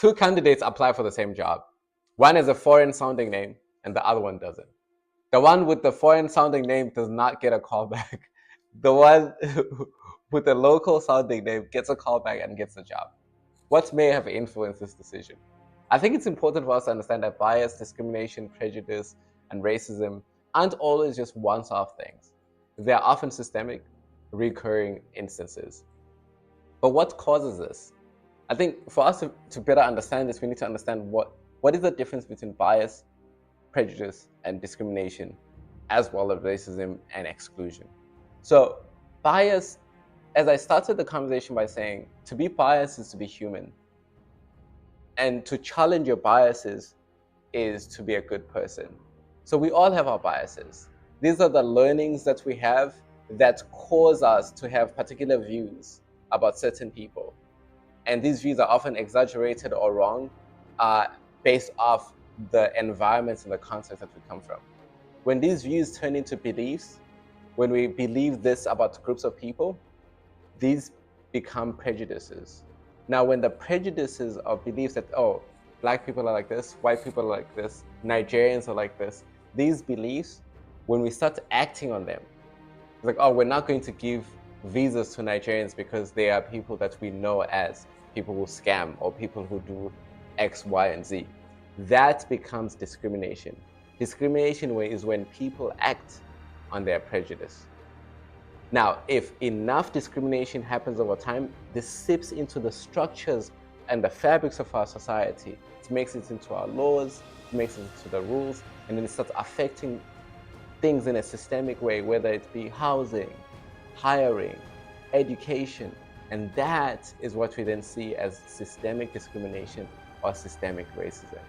Two candidates apply for the same job. One has a foreign sounding name and the other one doesn't. The one with the foreign sounding name does not get a call back. The one with the local sounding name gets a call back and gets a job. What may have influenced this decision? I think it's important for us to understand that bias, discrimination, prejudice, and racism aren't always just one-off things. They are often systemic, recurring instances. But what causes this? I think for us to better understand this, we need to understand what is the difference between bias, prejudice, and discrimination, as well as racism and exclusion. So bias, as I started the conversation by saying, to be biased is to be human. And to challenge your biases is to be a good person. So we all have our biases. These are the learnings that we have that cause us to have particular views about certain people. And these views are often exaggerated or wrong based off the environments and the context that we come from. When these views turn into beliefs, when we believe this about groups of people, these become prejudices. Now, when the prejudices or beliefs that, oh, black people are like this, white people are like this, Nigerians are like this, these beliefs, when we start acting on them, it's like, oh, we're not going to give visas to Nigerians because they are people that we know as people who scam or people who do X, Y, and Z. That becomes discrimination. Discrimination is when people act on their prejudice. Now, if enough discrimination happens over time, this seeps into the structures and the fabrics of our society. It makes it into our laws, it makes it into the rules, and then it starts affecting things in a systemic way, whether it be housing, hiring, education, and that is what we then see as systemic discrimination or systemic racism.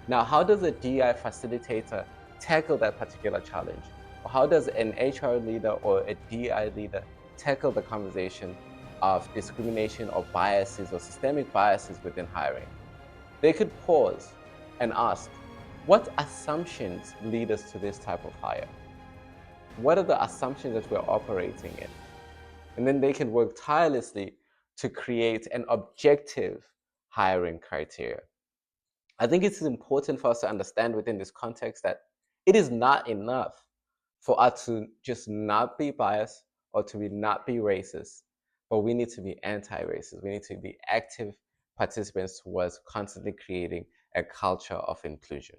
Now, how does a DI facilitator tackle that particular challenge? Or how does an HR leader or a DI leader tackle the conversation of discrimination or biases or systemic biases within hiring? They could pause and ask, what assumptions lead us to this type of hire? What are the assumptions that we're operating in? And then they can work tirelessly to create an objective hiring criteria. I think it's important for us to understand within this context that it is not enough for us to just not be biased or to not be racist, but we need to be anti-racist. We need to be active participants towards constantly creating a culture of inclusion.